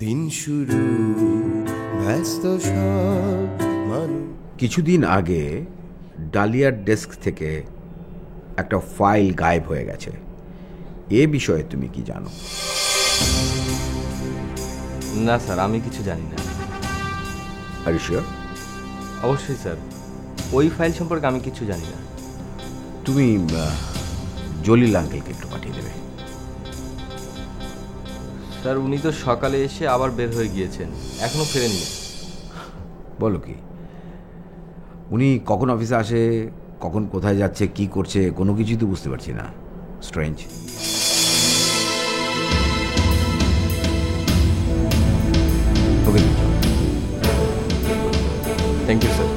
দিন শুরু ব্যস্ত সব মানুষ। কিছুদিন আগে ডালিয়ার ডেস্ক থেকে একটা ফাইল গায়েব হয়ে গেছে। এ বিষয়ে তুমি কি জানো? না স্যার, আমি কিছু জানি না। Are you sure? অবশ্যই স্যার, ওই ফাইল সম্পর্কে আমি কিছু জানি না। তুমি জলিল আঙ্কেলকে একটু পাঠিয়ে দেবে। স্যার, উনি তো সকালে এসে আবার বের হয়ে গিয়েছেন, এখনো ফেরেননি। বলো কি, উনি কখন অফিসে আসে, কখন কোথায় যাচ্ছে, কি করছে, কোনো কিছুই তো বুঝতে পারছি না। Strange. Okay, thank you sir.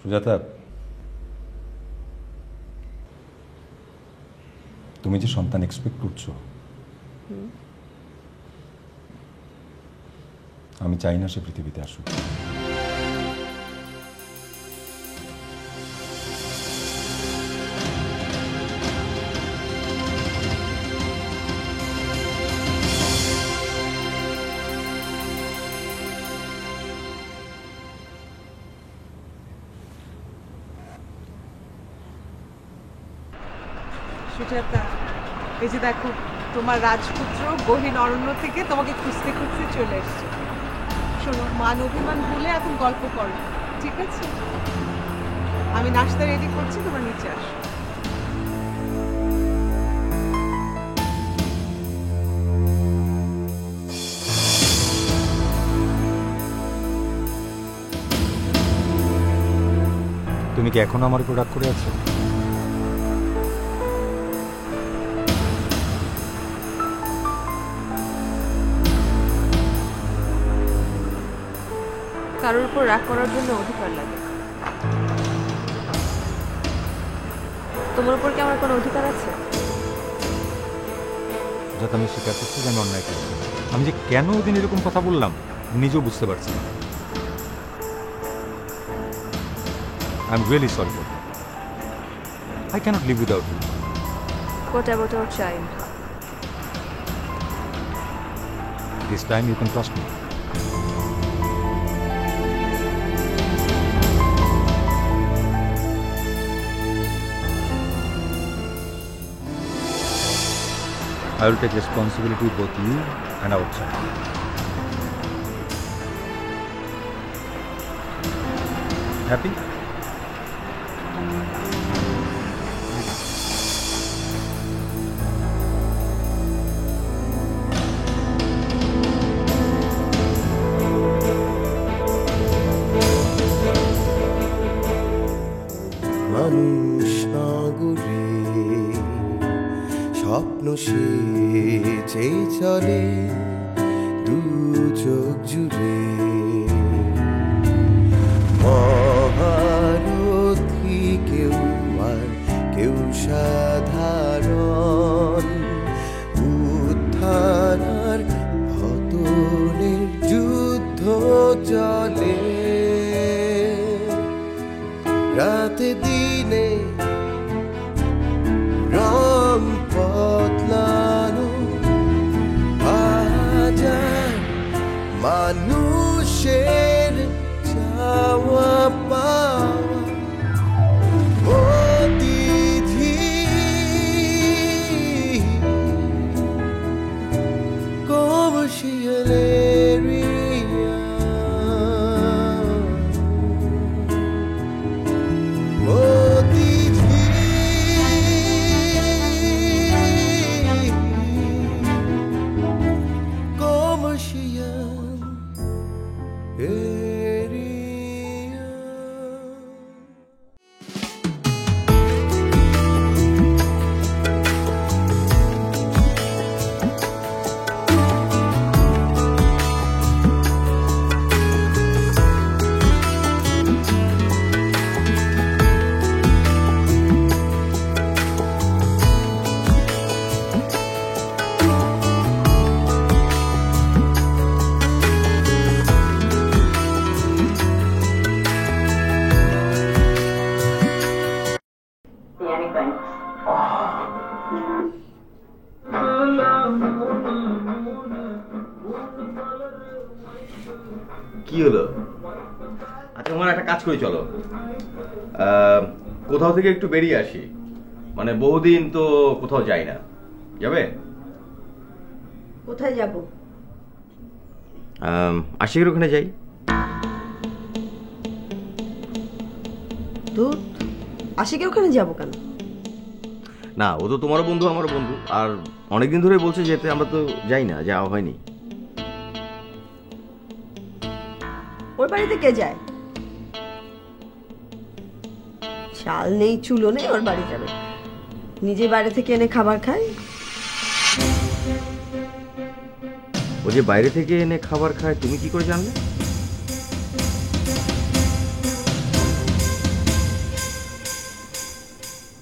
Sujata, তুমি যে সন্তান এক্সপেক্ট করছো, আমি চাই না সে পৃথিবীতে আসুক। সুজাতা, এই যে দেখো, তোমার রাজপুত্র গহীন অরণ্য থেকে তোমাকে খুঁজতে খুঁজতে চলে এসছে। শোনো, মান অভিমান ভুলে এখন গল্প করো, ঠিক আছে? আমি নাস্তা রেডি করছি, তোমার নিচে আসো। তুমি কি এখনো আমার উপর রাগ করে আছো? কারোর উপর রাগ করার জন্য অধিকার লাগে। তোমার উপর কি আমার কোনো অধিকার আছে? যাতে আমি স্বীকার করছি যে আমি অন্যায় করেছি। আমি যে কেন ওদিন এরকম কথা বললাম নিজেও বুঝতে পারছি না। I am really sorry for that. I cannot live without you. What about our child? This time you can trust me. I will take responsibility of both you and our child. Happy? মানুষ নগরে স্বপ্ন সে চেয়ে চলে দু চোখ জুড়ে। মহারথী কেউ আর কেউ সাধারণ, উত্থান আর পতনের যুদ্ধ চলে। রাতে দিনে রং বদলানো, হাজার মানুষের চাওয়া পাওয়া, অতিথি কমার্শিয়াল এরিয়া, commercial এরিয়া কি হলো? আচ্ছা তোমার একটা কাজ করে চলো, কোথাও থেকে একটু বেরিয়ে আসি, মানে বহুদিন তো কোথাও যাই না। যাবে? কোথায় যাব? আশিকের ওখানে যাই। দুধ আশিকের ওখানে যাব কেন? না, ও তো তোমারও বন্ধু আমারও বন্ধু, আর অনেকদিন ধরে বলছে যেতে, আমরা তো যাই না, যাওয়া হয়নি। ওর বাড়িতে কে যায়? চাল নেই চুলো নেই, ওর বাড়ি যাবে? নিজে বাইরে থেকে এনে খাবার খায়। ও যে বাইরে থেকে এনে খাবার খায় তুমি কি করে জানলে?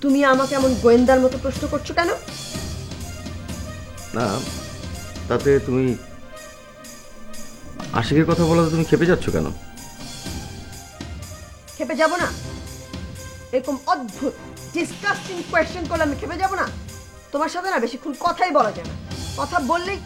তুমি আমাকে এমন গোয়েন্দার মতো প্রশ্ন করছো কেন? না, তাতে তুমি আশিকের কথা বলাতে তুমি খেপে যাচ্ছ কেন? খেপে যাব না? এরকম অদ্ভুত ডিসকাস্টিং কোয়েশ্চেন করলে আমি খেপে যাব না? তোমার সাথে না বেশিক্ষণ কথাই বলা যায় না, কথা বললেই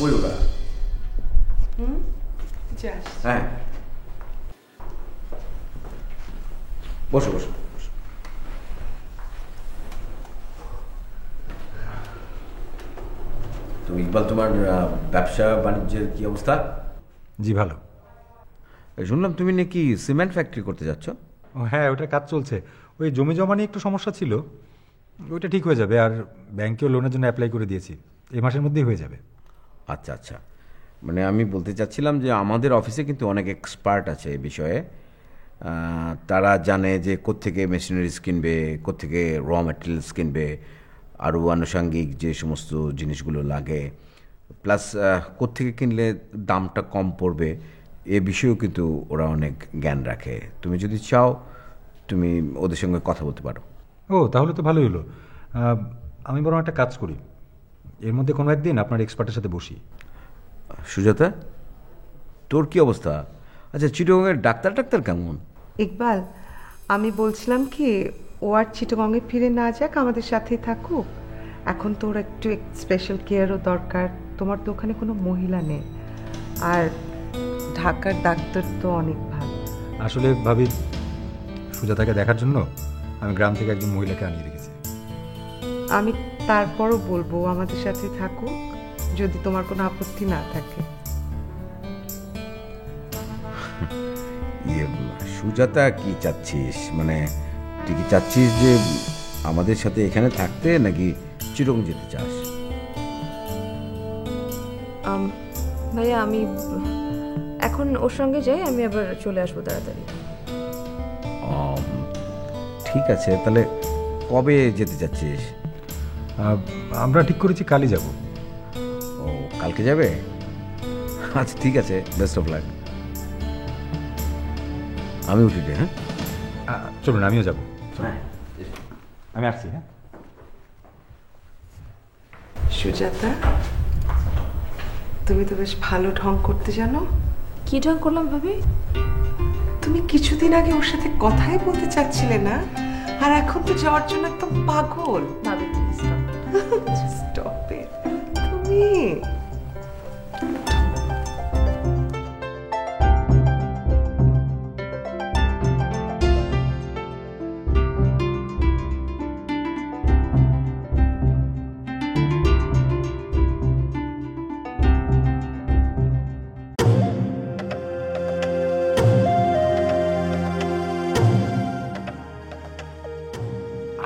ওই ওরা। যাস। হ্যাঁ, বসো বসো বসো। তুমি ইকবাল, তোমার ব্যবসা বাণিজ্যের কি অবস্থা? জি ভালো। শুনলাম তুমি নাকি সিমেন্ট ফ্যাক্টরি করতে যাচ্ছ। ও হ্যাঁ, ওটার কাজ চলছে। ওই জমি জমা নিয়ে একটু সমস্যা ছিল, ওইটা ঠিক হয়ে যাবে। আর ব্যাংকেও লোনের জন্য অ্যাপ্লাই করে দিয়েছি, এই মাসের মধ্যেই হয়ে যাবে। আচ্ছা আচ্ছা, মানে আমি বলতে চাচ্ছিলাম যে আমাদের অফিসে কিন্তু অনেক এক্সপার্ট আছে এই বিষয়ে। তারা জানে যে কোত্থেকে মেশিনারিজ কিনবে, কোত্থেকে র ম্যাটেরিয়ালস কিনবে, আরও আনুষঙ্গিক যে সমস্ত জিনিসগুলো লাগে, প্লাস কোত্থেকে কিনলে দামটা কম পড়বে, এ বিষয়েও কিন্তু ওরা অনেক জ্ঞান রাখে। তুমি যদি চাও তুমি ওদের সঙ্গে কথা বলতে পারো। ও তাহলে তো ভালোই হলো। আমি বরং একটা কাজ করি, এর মধ্যে কোনো একদিন আপনার এক্সপার্টের সাথে বসি। সুজাতা, তোর কি অবস্থা? আচ্ছা, চিটাগংয়ের ডাক্তার কেমন? ইকবাল, আমি বলছিলাম কি, ও আর চিটাগংয়ে ফিরে না যাক, আমাদের সাথেই থাকুক। এখন তো ওর একটু স্পেশাল কেয়ারও দরকার। তোমার তো ওখানে কোনো মহিলা নেই, আর ঢাকার ডাক্তার তো অনেক ভালো। আসলে ভাবি, সুজাতাকে দেখার জন্য আমি গ্রাম থেকে একজন মহিলাকে আনিয়ে রেখেছি। আমি তারপরও বলবো আমাদের সাথে থাকুক, যদি তোমার কোনো আপত্তি না থাকে। সুজাতা, কি চাচ্ছিস? মানে তুই কি চাচ্ছিস যে আমাদের সাথে এখানে থাকতে, নাকি চিটং যেতে চাস? ভাইয়া আমি এখন ওর সঙ্গে যাই, আমি আবার চলে আসবো তাড়াতাড়ি। ঠিক আছে, তাহলে কবে যেতে চাচ্ছিস? আমরা ঠিক করেছি কালই যাব। ও, কালকে যাবে? আচ্ছা ঠিক আছে, বেস্ট অফ লাক। আমি উঠি রে। হ্যাঁ চলুন, আমিও যাব। আমি আসছি। হ্যাঁ সুজাতা, তুমি তো বেশ ভালো ঢং করতে জানো। কি ঢং করলাম ভাবি? তুমি কিছুদিন আগে ওর সাথে কথাই বলতে চাচ্ছিলে না, আর এখন তো যাওয়ার জন্য একদম পাগল। ভাবি স্টপ ইট। তুমি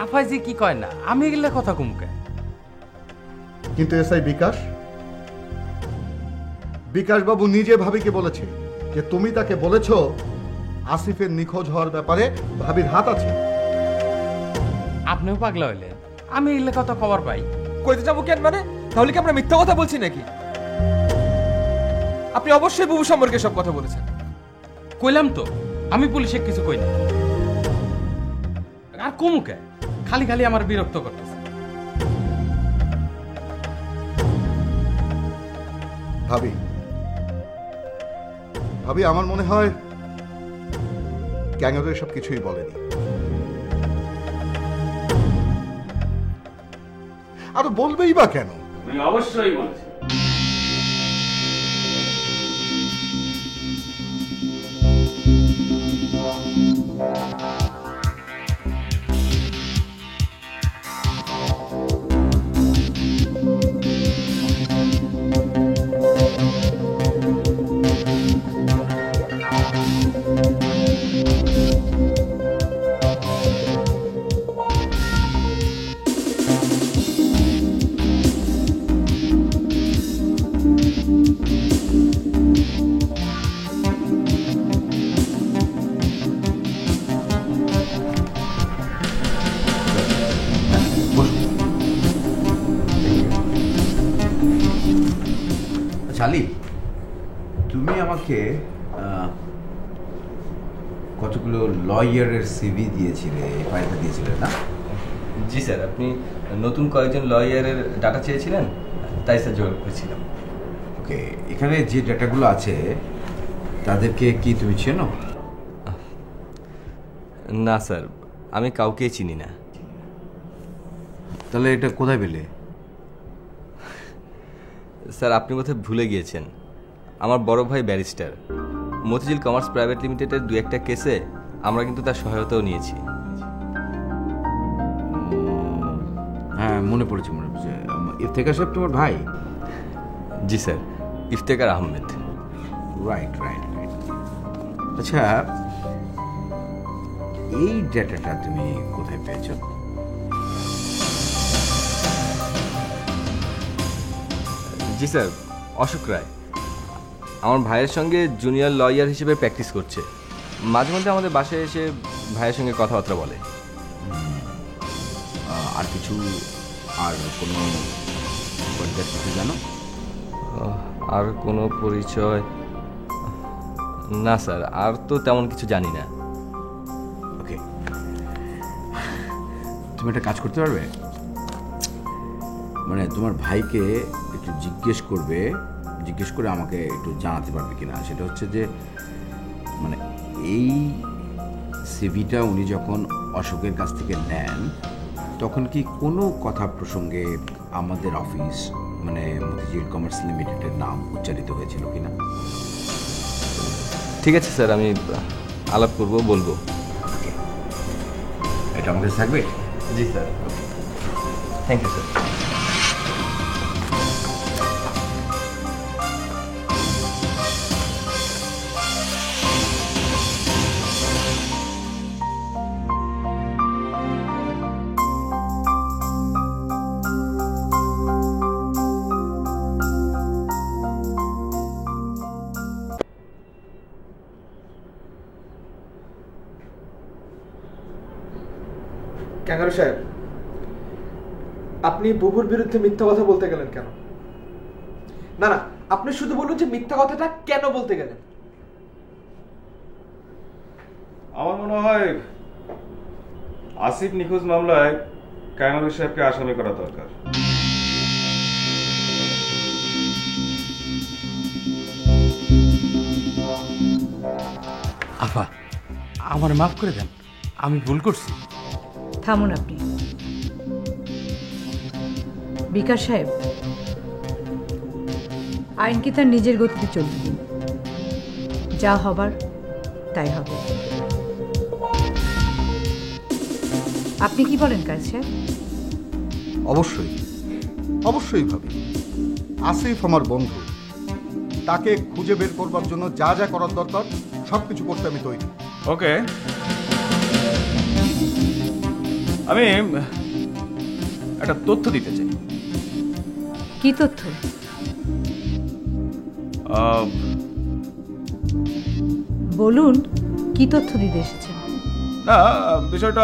আফাই যে কি কয় না, আমি এগুলা কথা কমুকে। কিন্তু এসআই বিকাশ, বিকাশ বাবু নিজে ভাবিকে বলেছে যে তুমি তাকে বলেছ আসিফের নিখোঁজ হওয়ার ব্যাপারে ভাবির হাত আছে। আপনিও পাগলা হইলেন, আমি এগুলা কথা খবর পাই। কইতে যাবো কেন মানে? তাহলে কি আমরা মিথ্যা কথা বলছি নাকি? আপনি অবশ্যই বুবু সম্পর্কে সব কথা বলেছেন। কইলাম তো আমি পুলিশে কিছু কই না। আর কমুকে খালি খালি আমার বিরক্ত করতেছে। ভাবি, ভাবি আমার মনে হয় ক্যাঙ্গারু এসব কিছুই বলেনি। আর বলবেই বা কেন? অবশ্যই বলছি। শালি, তুমি আমাকে কতগুলো লয়ারের সিভি দিয়েছিলে, ফাইলটা দিয়েছিলে না? জি স্যার, আপনি নতুন কয়েকজন লয়ারের ডাটা চেয়েছিলেন, তাই স্যার জোগাড় করেছিলাম। ওকে, এখানে যে ডাটাগুলো আছে তাদেরকে কি তুমি চেনো? না স্যার, আমি কাউকে চিনি না। তাহলে এটা কোথায় পেলে? স্যার, আপনি বোধহয় ভুলে গিয়েছেন, আমার বড় ভাই ব্যারিস্টার। মতিঝিল কমার্স প্রাইভেট লিমিটেডের দু একটা কেসে আমরা কিন্তু তার সহায়তাও নিয়েছি। হ্যাঁ, মনে পড়েছে। ইফতেখার সাহেব তোমার ভাই? জি sir, Iftekhar Ahmed. Right right right. আচ্ছা, এই ডেটাটা তুমি কোথায় পেয়েছো? জি স্যার, অশোক রায় আমার ভাইয়ের সঙ্গে জুনিয়র লয়ার হিসেবে প্র্যাকটিস করছে। মাঝে মধ্যে আমাদের বাসায় এসে ভাইয়ের সঙ্গে কথাবার্তা বলে। আর কিছু, আর কোনো পরিচয় কিছু জানো? আর কোনো পরিচয় না স্যার, আর তো তেমন কিছু জানি না। ওকে, তুমি একটা কাজ করতে পারবে? মানে তোমার ভাইকে একটু জিজ্ঞেস করে আমাকে একটু জানাতে পারবে কিনা। সেটা হচ্ছে যে মানে এই সিভিটা উনি যখন অশোকের কাছ থেকে নেন তখন কি কোনো কথা প্রসঙ্গে আমাদের অফিস মানে মতিঝিল কমার্স লিমিটেডের নাম উচ্চারিত হয়েছিল কিনা? ঠিক আছে স্যার, আমি আলাপ করব, বলবো। এটা আমাদের থাকবে? জি sir, thank you sir. Kangaroo সাহেব, আপনি বুবুর বিরুদ্ধে মিথ্যা কথা বলতে গেলেন কেন? না না, আপনি শুধু বলুন যে মিথ্যা কথাটা কেন বলতে গেলেন। আমার মনে হয় আসিফ নিখোঁজ মামলায় ক্যাঙ্গারু সাহেবকে আসামি করা দরকার। আফা, আমার মাফ করে দেন, আমি ভুল করছি। থামুন আপনি। বিকাশ সাহেব, আইনকে তার নিজের গতিতে চলতে দিন, যা হবার তাই হবে। আপনি কি বলেন কাজ সাহেব? অবশ্যই, অবশ্যই ভাবি। আসিফ আমার বন্ধু, তাকে খুঁজে বের করবার জন্য যা যা করার দরকার সবকিছু করতে আমি তৈরি। ওকে, আমি একটা তথ্য দিতে চাই। কি তথ্য? বলুন, কি তথ্য দিতে এসেছেন? না, বিষয়টা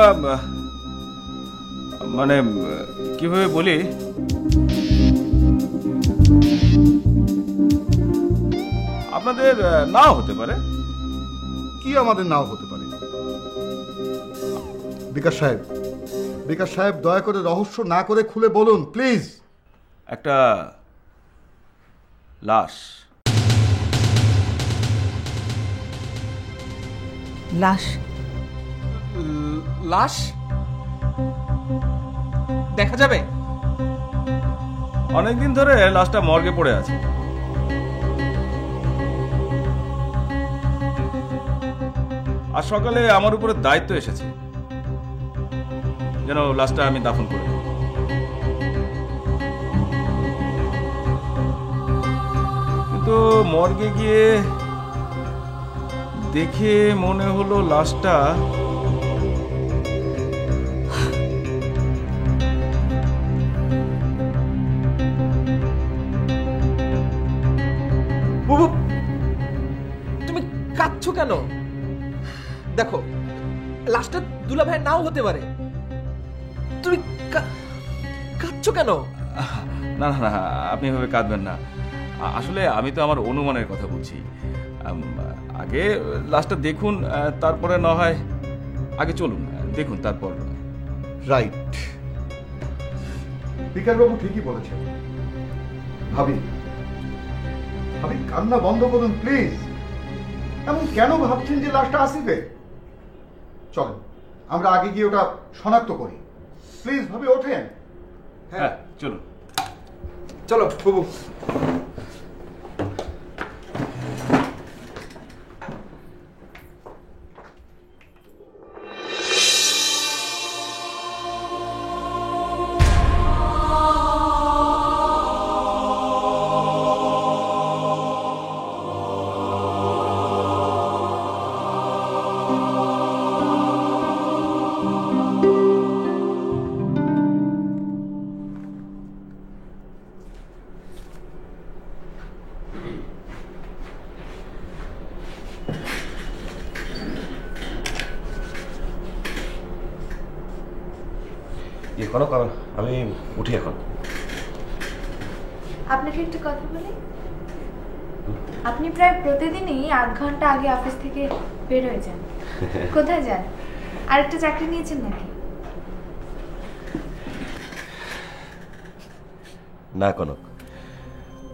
মানে কিভাবে বলি, আপনাদের নাও হতে পারে। কি আমাদের নাও হতে পারে? বিকাশ সাহেব দয়া করে রহস্য না করে খুলে বলুন প্লিজ। একটা লাশ। লাশ? লাশ দেখা যাবে? অনেকদিন ধরে লাশটা মর্গে পড়ে আছে। আজ সকালে আমার উপরে দায়িত্ব এসেছে যেন লাশটা আমি দাফন করে দেব। কিন্তু মর্গে গিয়ে দেখে মনে হলো লাশটা তুমি কাঁদছো কেন? দেখো, লাশটা দুলা ভাইয়ের নাও হতে পারে। তুমি কাঁদছো কেন? না না না, আপনি এভাবে কাঁদবেন না। আসলে আমি তো আমার অনুমানের কথা বলছি। আগে লাশটা দেখুন, তারপরে না হয় আগে চলুন দেখুন, তারপর। রাইট, বিকাশবাবু ঠিকই বলেছেন। ভাবি কান্না বন্ধ করুন প্লিজ। এমন কেন ভাবছেন যে লাশটা আসিফের? চলেন আমরা আগে গিয়ে ওটা শনাক্ত করি। প্লিজ ভাবি ওঠেন। হ্যাঁ চলুন। চলো বাবু। আমি উঠি এখন। আপনাকে একটু কথা বলি। আপনি প্রায় প্রতিদিনই 8 ঘন্টা আগে অফিস থেকে বের হয়ে যান। কোথায় যান? আরেকটা চাকরি নিয়েছেন নাকি? না কনক,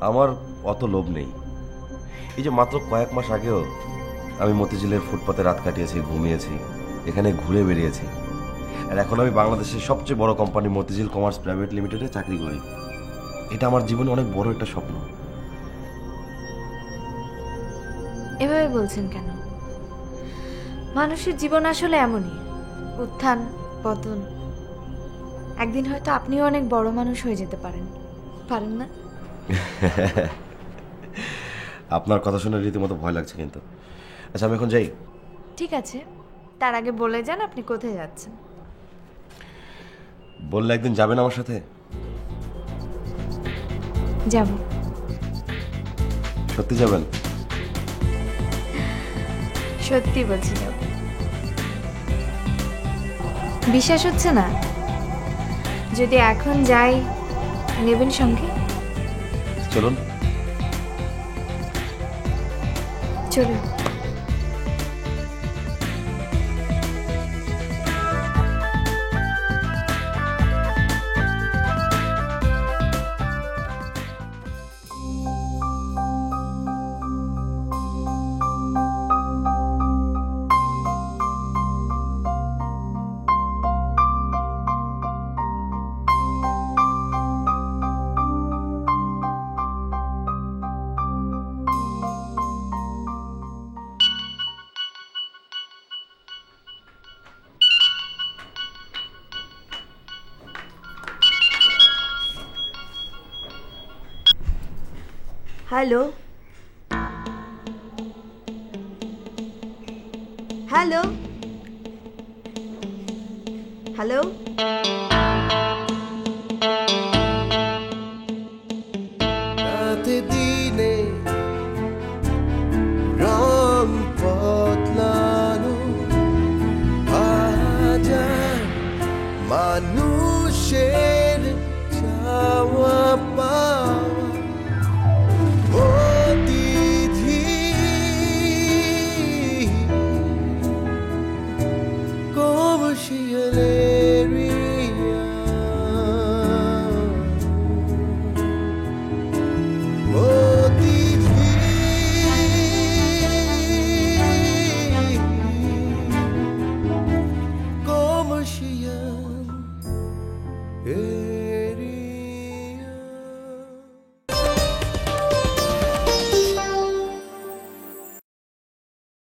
আমার অত লোভ নেই। এই যে মাত্র কয়েক মাস আগেও আমি মতিঝিলের ফুটপাতে রাত কাটিয়েছি, ঘুমিয়েছি, এখানে ঘুরে বেরিয়েছি। আর এখন আমি বাংলাদেশের সবচেয়ে বড় কোম্পানি মতিঝিল কমার্স প্রাইভেট লিমিটেডে চাকরি করি। এটা আমার জীবনে অনেক বড় একটা স্বপ্ন। এভাবে বলছেন কেন? মানুষের জীবন আসলে এমনই, উত্থান পতন। একদিন হয়তো আপনিও অনেক বড় মানুষ হয়ে যেতে পারেন, পারেন না? আপনার কথা শুনে রীতিমতো ভয় লাগছে কিন্তু। আচ্ছা আমি এখন যাই। ঠিক আছে, তার আগে বলে যান আপনি কোথায় যাচ্ছেন। বললে একদিন যাবেন আমার সাথে? যাব। সত্যি যাবেন? সত্যি বলছি যাব। বিশ্বাস হচ্ছে না? যদি এখন যাই, নেবেন সঙ্গে? চলুন। চলুন। হ্যালো হ্যালো হ্যালো রাতে দিনে রং বদলানো হাজার মানুষের চাওয়া পাওয়া অতিথি কবশিয়ালে